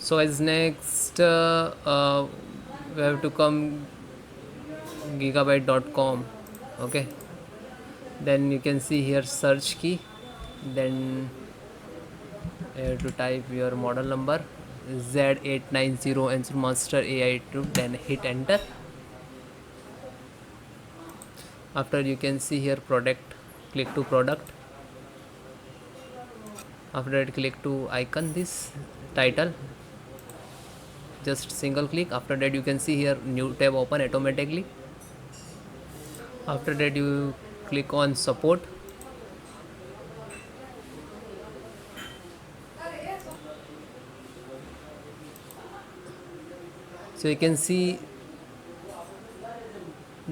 So as next we have to come gigabyte.com. Okay, then you can see here search key, then you have to type your model number Z890 and master AI2, then hit enter. After you can see here product, click to product. After that click to icon, this title, just single click. After that you can see here new tab open automatically. After that you click on support. So you can see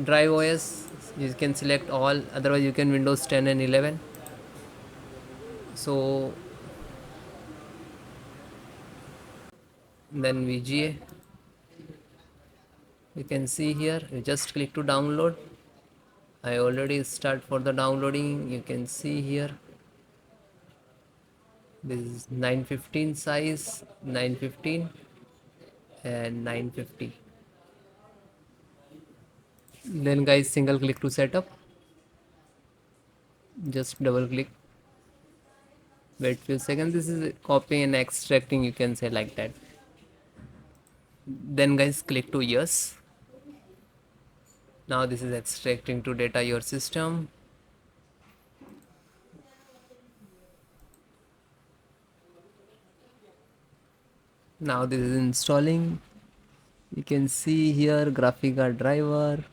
drive OS, you can select all, otherwise you can Windows 10 and 11. So then VGA, you can see here, you just click to download. I already start for the downloading. You can see here this is 915 size, 915 and 950. Then guys, single click to setup, just double click, wait few seconds. This is copying and extracting, you can say like that. Then guys click to yes. Now this is extracting to data your system. Now this is installing. You can see here graphic card driver.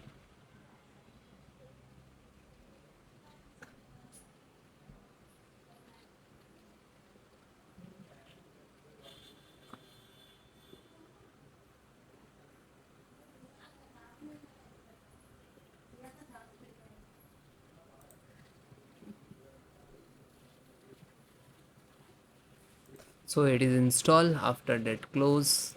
So it is installed. After that close.